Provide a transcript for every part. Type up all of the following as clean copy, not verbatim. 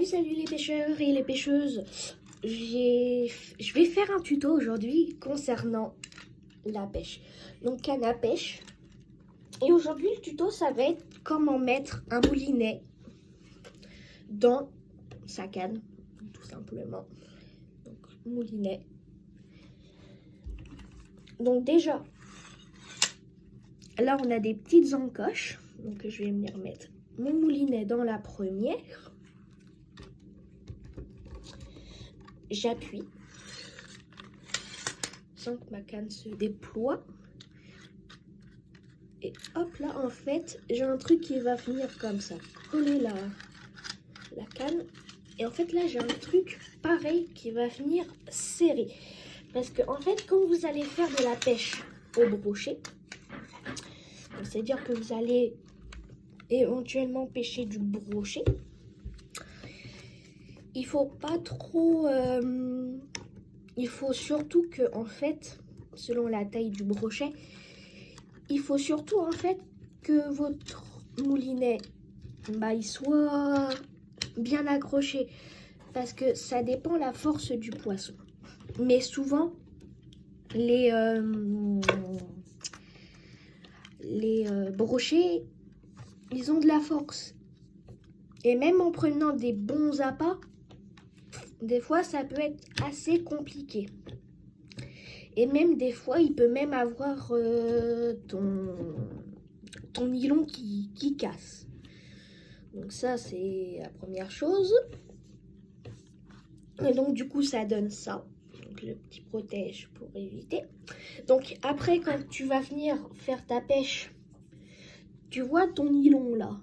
Salut les pêcheurs et les pêcheuses. Je vais faire un tuto aujourd'hui concernant la pêche. Donc canne à pêche. Et aujourd'hui le tuto ça va être comment mettre un moulinet dans sa canne, tout simplement. Donc moulinet. Donc déjà, là on a des petites encoches. Donc je vais venir mettre mon moulinet dans la première. J'appuie sans que ma canne se déploie. Et hop là, en fait, j'ai un truc qui va venir comme ça, coller la canne. Et en fait, là, j'ai un truc pareil qui va venir serrer. Parce que, en fait, quand vous allez faire de la pêche au brochet, c'est-à-dire que vous allez éventuellement pêcher du brochet, il faut pas trop... il faut surtout que, en fait, selon la taille du brochet, il faut surtout, en fait, que votre moulinet, il soit bien accroché. Parce que ça dépend la force du poisson. Mais souvent, les brochets, ils ont de la force. Et même en prenant des bons appâts, des fois, ça peut être assez compliqué. Et même des fois, il peut même avoir ton nylon qui casse. Donc ça, c'est la première chose. Et donc, du coup, ça donne ça. Donc, le petit protège pour éviter. Donc, après, quand tu vas venir faire ta pêche, tu vois ton nylon là.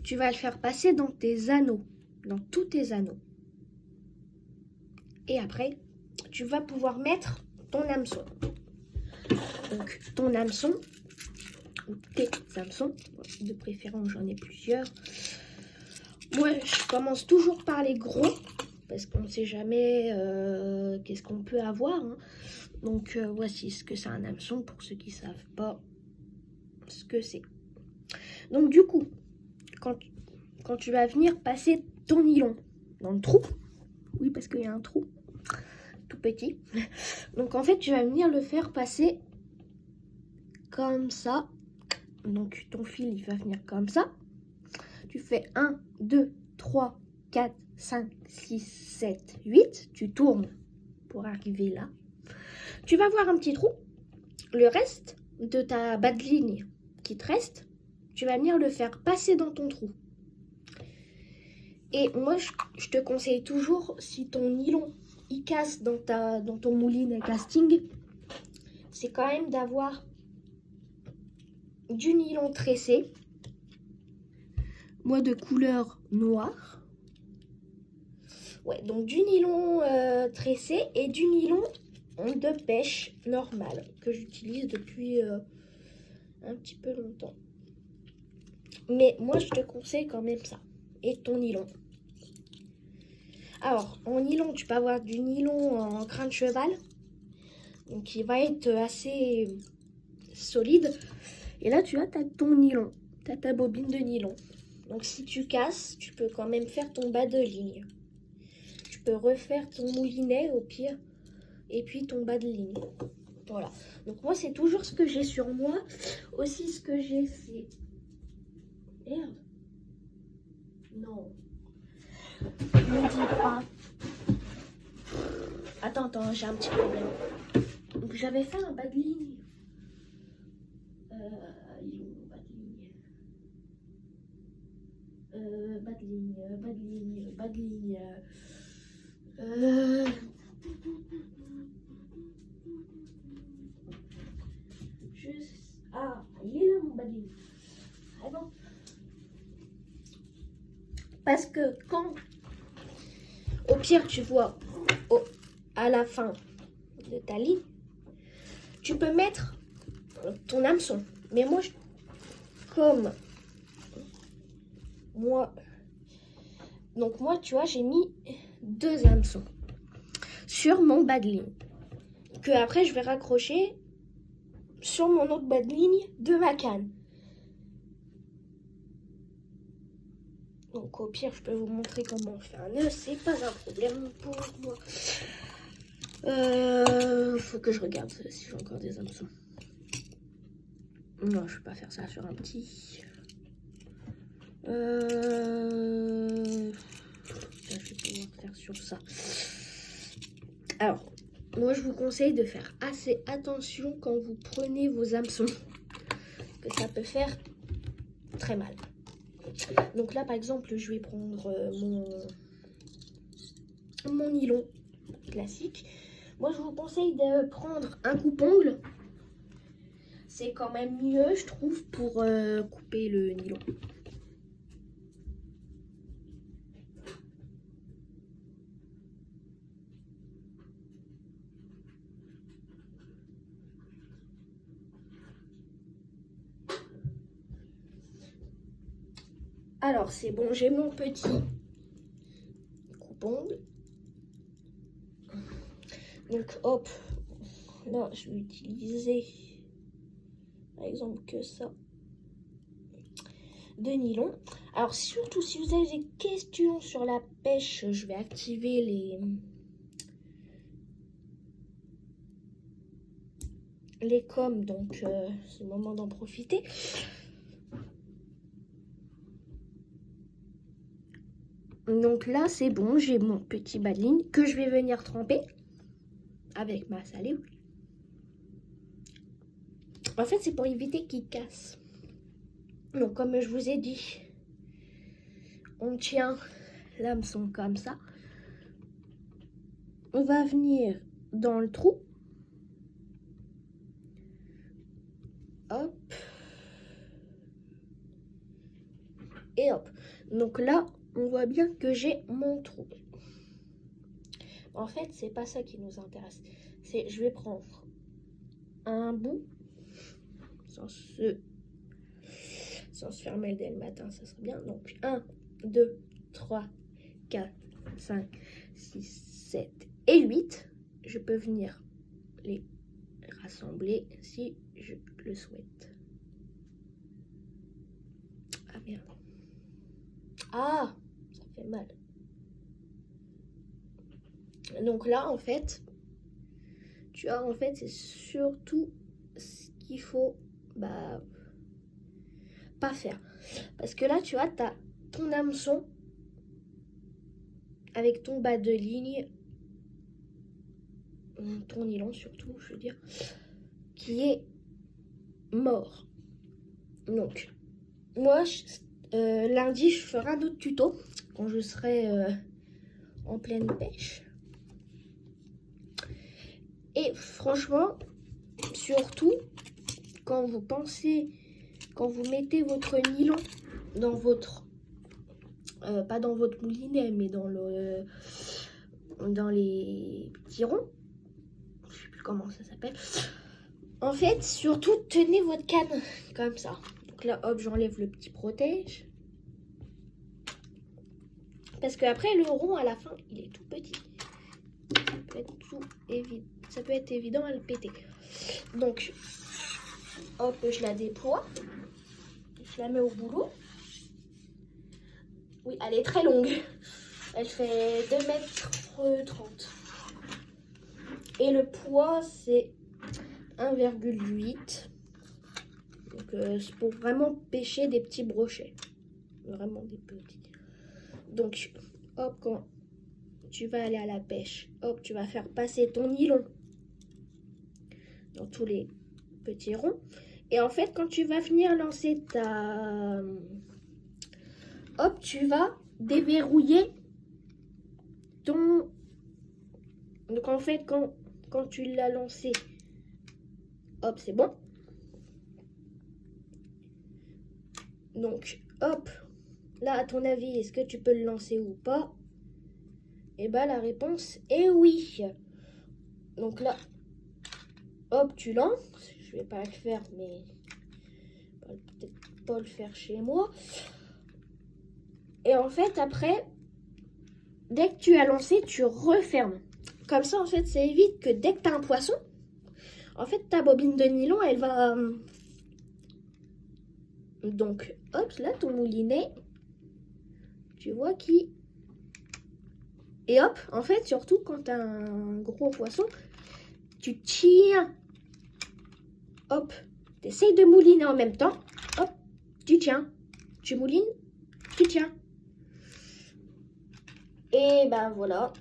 Tu vas le faire passer dans tes anneaux. Dans tous tes anneaux. Et après, tu vas pouvoir mettre ton hameçon. Donc, ton hameçon, ou tes hameçons, de préférence, j'en ai plusieurs. Moi, je commence toujours par les gros, parce qu'on ne sait jamais qu'est-ce qu'on peut avoir. Hein. Donc, voici ce que c'est un hameçon, pour ceux qui ne savent pas ce que c'est. Donc, du coup, quand tu vas venir passer ton nylon dans le trou, oui, parce qu'il y a un trou, tout petit. Donc en fait, tu vas venir le faire passer comme ça. Donc ton fil, il va venir comme ça. Tu fais 1, 2, 3, 4, 5, 6, 7, 8. Tu tournes pour arriver là. Tu vas voir un petit trou. Le reste de ta bas de ligne qui te reste, tu vas venir le faire passer dans ton trou. Et moi, je te conseille toujours, si ton nylon il casse dans ton moulinet casting, c'est quand même d'avoir du nylon tressé, moi de couleur noire. Ouais, donc du nylon tressé et du nylon de pêche normal que j'utilise depuis un petit peu longtemps. Mais moi, je te conseille quand même ça. Et ton nylon. Alors, en nylon, tu peux avoir du nylon en crin de cheval. Donc, il va être assez solide. Et là, tu as ton nylon. Tu as ta bobine de nylon. Donc, si tu casses, tu peux quand même faire ton bas de ligne. Tu peux refaire ton moulinet au pire. Et puis, ton bas de ligne. Voilà. Donc, moi, c'est toujours ce que j'ai sur moi. Aussi, ce que j'ai fait. Merde. Non. Ne me dis pas. Attends, j'ai un petit problème. Donc j'avais fait un bas de ligne. Il est où mon bas de ligne? Bas de ligne. Ah, il est là mon bas de ligne. Ah bon. Parce que quand, au pire, tu vois à la fin de ta ligne, tu peux mettre ton hameçon. Mais moi, donc moi, tu vois, j'ai mis 2 hameçons sur mon bas de ligne. Que après, je vais raccrocher sur mon autre bas de ligne de ma canne. Donc Donc au pire, je peux vous montrer comment on fait un nœud. C'est pas un problème pour moi. Faut que je regarde si j'ai encore des hameçons. Non, je vais pas faire ça sur un petit. Je vais pouvoir faire sur ça. Alors, moi je vous conseille de faire assez attention quand vous prenez vos hameçons, que ça peut faire très mal. Donc là par exemple, je vais prendre mon nylon classique. Moi je vous conseille de prendre un coupe-ongle. C'est quand même mieux, je trouve, pour couper le nylon. Alors c'est bon, j'ai mon petit coupe-ongle. Donc hop, là je vais utiliser par exemple que ça de nylon. Alors surtout si vous avez des questions sur la pêche, je vais activer les coms, donc c'est le moment d'en profiter. Donc là c'est bon, j'ai mon petit bas de ligne que je vais venir tremper avec ma salive. En fait c'est pour éviter qu'il casse. Donc comme je vous ai dit, on tient l'hameçon comme ça. On va venir dans le trou. Hop. Et hop. Donc là, on voit bien que j'ai mon trou. En fait, c'est pas ça qui nous intéresse. C'est, je vais prendre un bout sans se fermer dès le matin, ça serait bien. Donc 1, 2, 3, 4, 5, 6, 7 et 8. Je peux venir les rassembler si je le souhaite. Ah merde. Ah, ça fait mal. Donc là, en fait, tu vois, en fait, c'est surtout ce qu'il faut pas faire. Parce que là, tu vois, tu as ton hameçon avec ton bas de ligne, ton nylon surtout, je veux dire, qui est mort. Donc, moi, lundi, je ferai un autre tuto quand je serai en pleine pêche. Et franchement, surtout, quand vous mettez votre nylon dans votre, pas dans votre moulinet, mais dans les petits ronds, je sais plus comment ça s'appelle. En fait, surtout, tenez votre canne comme ça. Donc là, hop, j'enlève le petit protège. Parce qu'après, le rond, à la fin, il est tout petit. Ça peut être évident à le péter. Donc, hop, je la déploie. Je la mets au boulot. Oui, elle est très longue. Elle fait 2,30 m. Et le poids, c'est 1,8. Donc, c'est pour vraiment pêcher des petits brochets. Vraiment des petits. Donc, hop, quand tu vas aller à la pêche, hop, tu vas faire passer ton nylon dans tous les petits ronds. Et en fait, quand tu vas venir lancer ta... Hop, tu vas déverrouiller ton... Donc en fait, quand tu l'as lancé, hop, c'est bon. Donc, hop, là, à ton avis, est-ce que tu peux le lancer ou pas? Et bah, la réponse est oui. Donc là, hop, tu lances. Je vais pas le faire, mais peut-être pas le faire chez moi. Et en fait, après, dès que tu as lancé, tu refermes. Comme ça, en fait, ça évite que dès que tu as un poisson, en fait, ta bobine de nylon, elle va... Donc, hop, là, ton moulinet, tu vois, qui... Et hop, en fait, surtout quand t'as un gros poisson, tu tiens. Hop, t'essayes de mouliner en même temps. Hop, tu tiens. Tu moulines, tu tiens. Et ben voilà.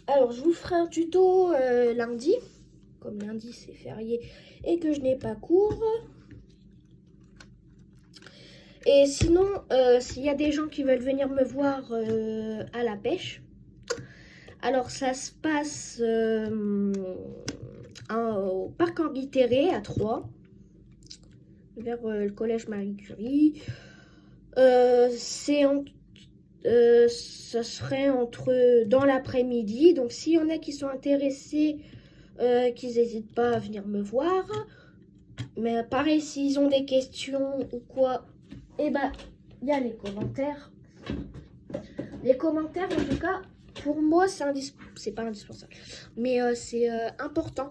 Alors, je vous ferai un tuto lundi. Comme lundi, c'est férié et que je n'ai pas cours. Et sinon, s'il y a des gens qui veulent venir me voir à la pêche, alors ça se passe au parc Henri Terré à Troyes, vers le collège Marie Curie. Ça serait dans l'après-midi. Donc s'il y en a qui sont intéressés, qu'ils n'hésitent pas à venir me voir. Mais pareil, s'ils ont des questions ou quoi, eh ben, il y a les commentaires. Les commentaires, en tout cas, pour moi, c'est pas indispensable. Mais c'est important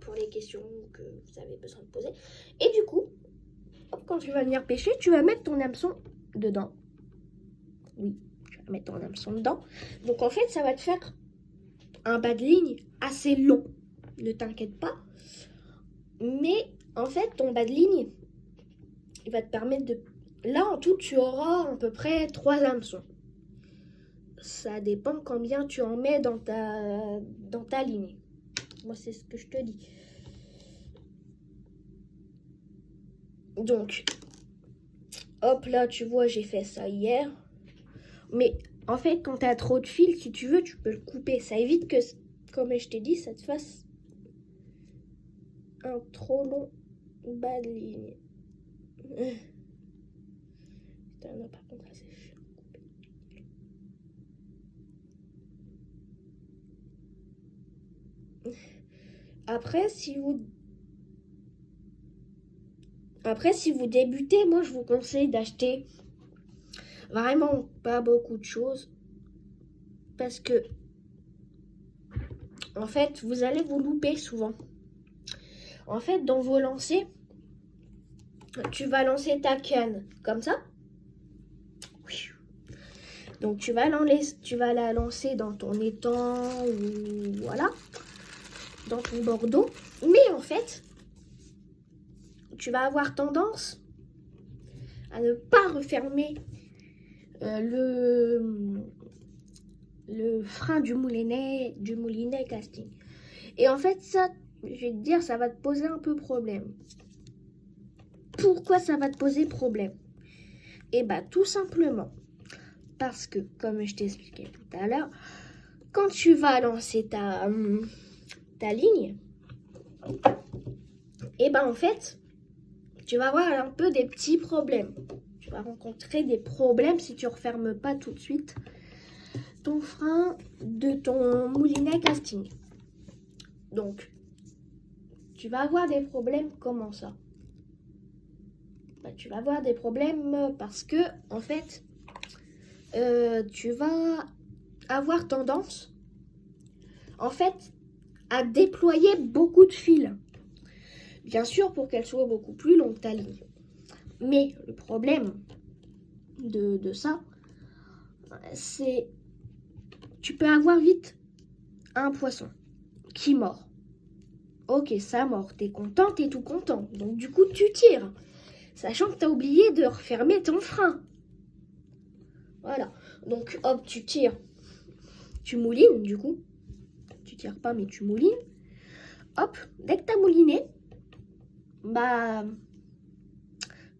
pour les questions que vous avez besoin de poser. Et du coup, quand tu vas venir pêcher, tu vas mettre ton hameçon dedans. Oui, tu vas mettre ton hameçon dedans. Donc en fait, ça va te faire un bas de ligne assez long. Ne t'inquiète pas. Mais en fait, ton bas de ligne, il va te permettre de... Là, en tout, tu auras à peu près 3 hameçons. Ça dépend combien tu en mets dans ta ligne. Moi, c'est ce que je te dis. Donc, hop, là, tu vois, j'ai fait ça hier. Mais en fait, quand tu as trop de fil, si tu veux, tu peux le couper. Ça évite que, comme je t'ai dit, ça te fasse un trop long bas de ligne. Putain, non, par contre, là, c'est chiant. Après, si vous débutez, moi, je vous conseille d'acheter vraiment pas beaucoup de choses. Parce que, en fait, vous allez vous louper souvent. En fait, dans vos lancers, tu vas lancer ta canne comme ça. Donc, tu vas la lancer dans ton étang ou voilà, dans ton bord d'eau. Mais en fait, tu vas avoir tendance à ne pas refermer le frein du moulinet casting. Et en fait, ça, je vais te dire, ça va te poser un peu problème. Pourquoi ça va te poser problème? Eh bien, tout simplement parce que, comme je t'expliquais tout à l'heure, quand tu vas lancer ta ligne, eh bien, en fait, tu vas avoir un peu des petits problèmes. Tu vas rencontrer des problèmes si tu ne refermes pas tout de suite ton frein de ton moulinet casting. Donc, tu vas avoir des problèmes. Comment ça? Tu vas avoir des problèmes parce que, en fait, tu vas avoir tendance, en fait, à déployer beaucoup de fils. Bien sûr, pour qu'elle soit beaucoup plus longue, ta ligne. Mais le problème de ça, c'est tu peux avoir vite un poisson qui mord. Ok, ça mord, t'es content, t'es tout content. Donc du coup, tu tires, sachant que t'as oublié de refermer ton frein. Voilà, donc hop, tu tires. Tu moulines, du coup. Tu tires pas, mais tu moulines. Hop, dès que t'as mouliné, bah,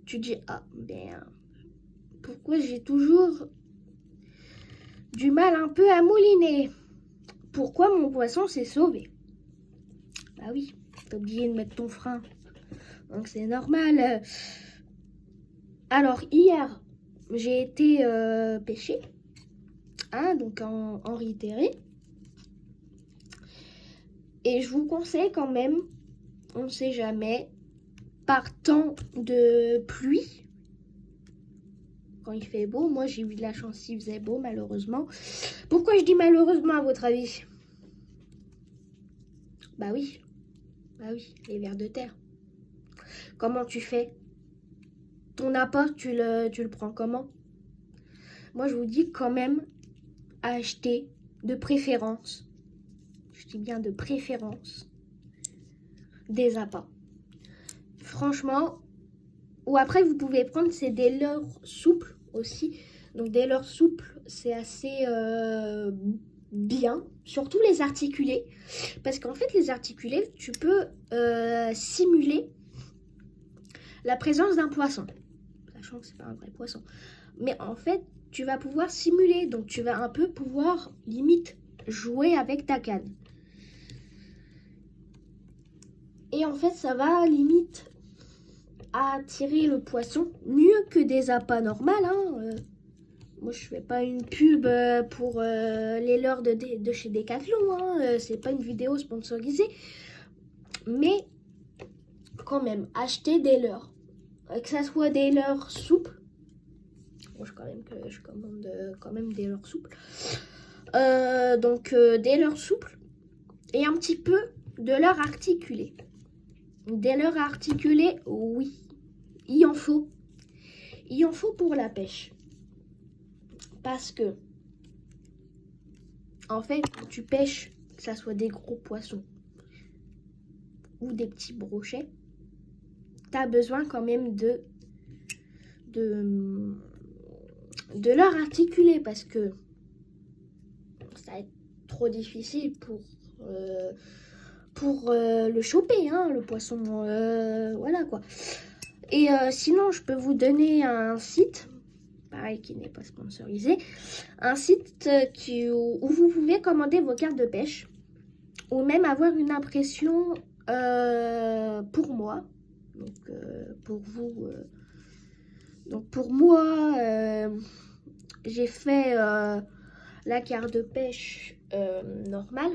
tu dis, ah, ben, pourquoi j'ai toujours du mal un peu à mouliner? Pourquoi mon poisson s'est sauvé? Bah oui, t'as oublié de mettre ton frein. Donc c'est normal. Alors hier, j'ai été pêcher, hein, donc en Henri Terré. Et je vous conseille quand même, on ne sait jamais, par temps de pluie, quand il fait beau, moi j'ai eu de la chance, il faisait beau malheureusement. Pourquoi je dis malheureusement à votre avis? Bah oui, les vers de terre. Comment tu fais? Ton appât, tu le prends comment? moi je vous dis quand même à acheter de préférence, je dis bien de préférence, des appâts. Franchement, ou après vous pouvez prendre, c'est des leurres souples aussi. Donc des leurres souples, c'est assez bien, surtout les articulés. Parce qu'en fait, les articulés, tu peux simuler la présence d'un poisson. Sachant que c'est pas un vrai poisson. Mais en fait, tu vas pouvoir simuler. Donc tu vas un peu pouvoir, limite, jouer avec ta canne. Et en fait, ça va limite attirer le poisson mieux que des appâts normales. Moi, je fais pas une pub pour les leurres de chez Decathlon. C'est pas une vidéo sponsorisée. Mais quand même, acheter des leurres. Que ça soit des leurres souples. Moi, je commande quand même des leurres souples. Donc, des leurres souples. Et un petit peu de leurres articulées. Des leurres articulées, oui. Il en faut. Il en faut pour la pêche. Parce que, en fait, quand tu pêches, que ça soit des gros poissons ou des petits brochets, tu as besoin quand même de leurres articulées parce que ça va être trop difficile pour le choper, le poisson. Voilà quoi. Et sinon, je peux vous donner un site, pareil qui n'est pas sponsorisé, un site où vous pouvez commander vos cartes de pêche ou même avoir une impression pour moi. Donc pour vous. Donc pour moi, j'ai fait la carte de pêche normale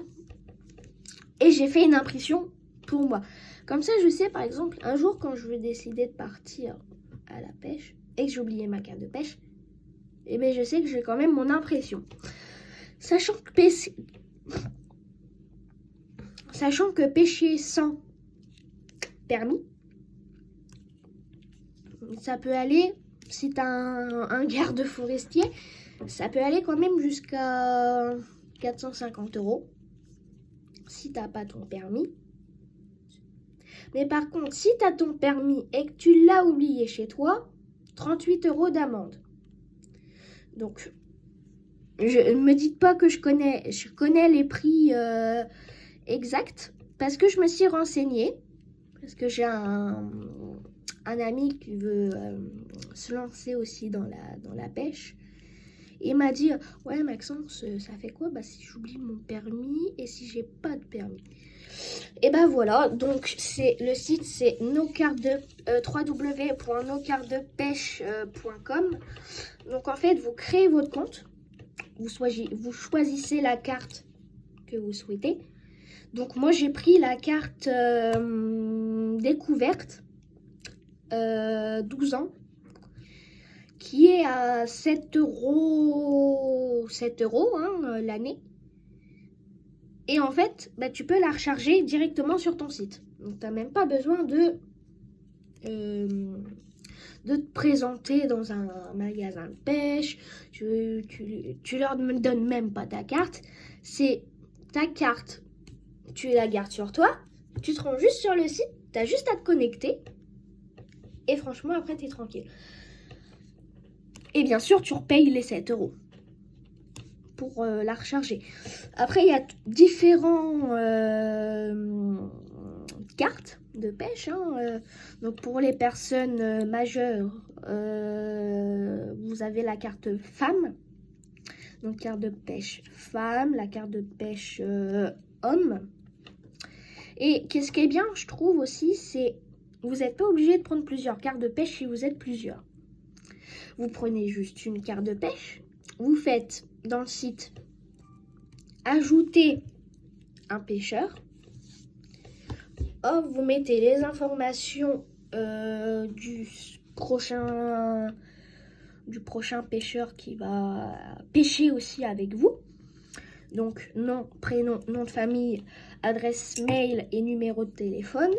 et j'ai fait une impression pour moi. Comme ça, je sais, par exemple, un jour, quand je vais décider de partir à la pêche et que j'ai oublié ma carte de pêche, eh bien, je sais que j'ai quand même mon impression. Sachant que pêcher sans permis, ça peut aller, si tu as un garde forestier, ça peut aller quand même jusqu'à 450 € si tu n'as pas ton permis. Mais par contre, si tu as ton permis et que tu l'as oublié chez toi, 38 € d'amende. Donc, ne me dites pas que je connais les prix exacts parce que je me suis renseignée. Parce que j'ai un ami qui veut se lancer aussi dans la pêche. Et il m'a dit, ouais Maxence, ça fait quoi si j'oublie mon permis et si j'ai pas de permis? Et voilà, donc le site c'est www.nocardepêche.com. Donc en fait, vous créez votre compte, vous choisissez la carte que vous souhaitez. Donc moi j'ai pris la carte découverte 12 ans qui est à 7 € l'année. Et en fait, tu peux la recharger directement sur ton site. Donc, tu n'as même pas besoin de te présenter dans un magasin de pêche. Tu leur donnes même pas ta carte. C'est ta carte. Tu la gardes sur toi. Tu te rends juste sur le site. Tu as juste à te connecter. Et franchement, après, tu es tranquille. Et bien sûr, tu repayes les 7 € pour la recharger. Après, il y a différents cartes de pêche. Donc, pour les personnes majeures, vous avez la carte femme. Donc, carte de pêche femme, la carte de pêche homme. Et qu'est-ce qui est bien, je trouve aussi, c'est vous n'êtes pas obligé de prendre plusieurs cartes de pêche si vous êtes plusieurs. Vous prenez juste une carte de pêche. Vous faites dans le site ajouter un pêcheur. Hop, vous mettez les informations du prochain pêcheur qui va pêcher aussi avec vous. Donc nom, prénom, nom de famille, adresse mail et numéro de téléphone.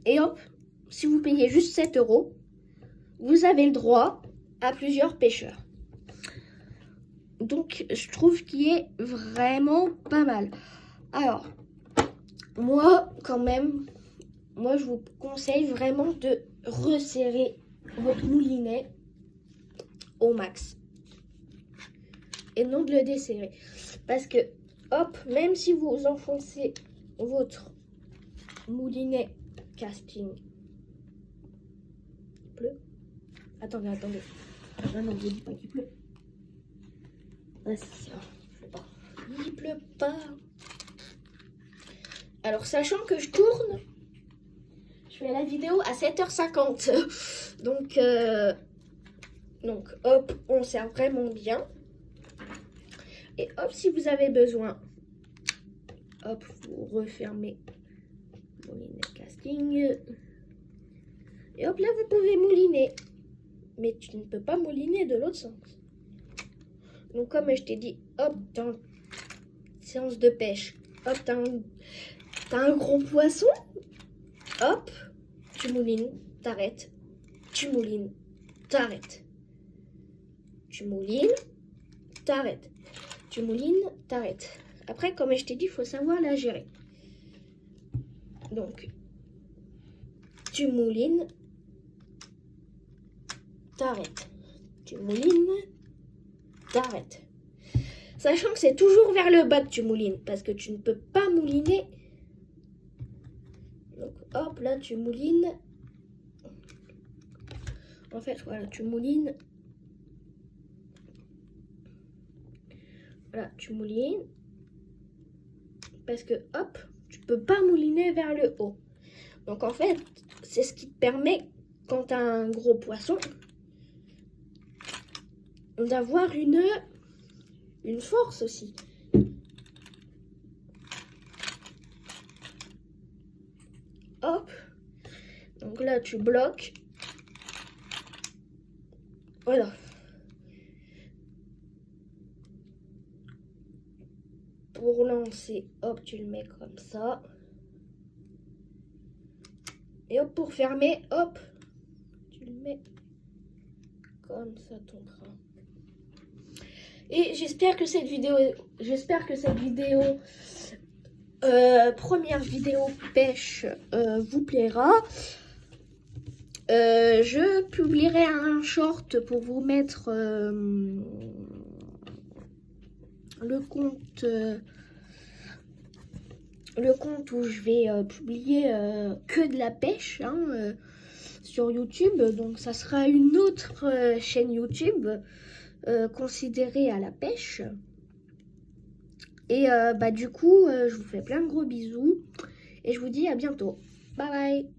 Et hop, si vous payez juste 7 €, vous avez le droit à plusieurs pêcheurs. Donc, je trouve qu'il est vraiment pas mal. Alors, moi, quand même, je vous conseille vraiment de resserrer votre moulinet au max. Et non de le desserrer. Parce que, hop, même si vous enfoncez votre moulinet casting. Il pleut? Attendez. Ah non, je dis pas qu'il pleut. Ah, c'est ça. Il pleut pas. Alors, sachant que je tourne, je fais la vidéo à 7h50. Donc, hop, on sert vraiment bien. Et hop, si vous avez besoin, hop, vous refermez moulinet casting. Et hop, là, vous pouvez mouliner. Mais tu ne peux pas mouliner de l'autre sens. Donc, comme je t'ai dit, hop, dans une séance de pêche, hop, t'as un gros poisson, hop, tu moulines, t'arrêtes, tu moulines, t'arrêtes, tu moulines, t'arrêtes, tu moulines, t'arrêtes. Après, comme je t'ai dit, il faut savoir la gérer. Donc, tu moulines, t'arrêtes, tu moulines, t'arrêtes. Sachant que c'est toujours vers le bas que tu moulines, parce que tu ne peux pas mouliner. Donc, hop, là, tu moulines. En fait, voilà, tu moulines. Voilà, tu moulines. Parce que, hop, tu peux pas mouliner vers le haut. Donc, en fait, c'est ce qui te permet, quand tu as un gros poisson, d'avoir une force aussi. Hop. Donc là, tu bloques. Voilà. Pour lancer, hop, tu le mets comme ça. Et hop, pour fermer, hop, tu le mets comme ça, ton train. Et j'espère que cette vidéo, première vidéo pêche, vous plaira. Je publierai un short pour vous mettre le compte où je vais publier que de la pêche sur YouTube. Donc ça sera une autre chaîne YouTube considérée à la pêche. Et du coup, je vous fais plein de gros bisous et je vous dis à bientôt. Bye bye.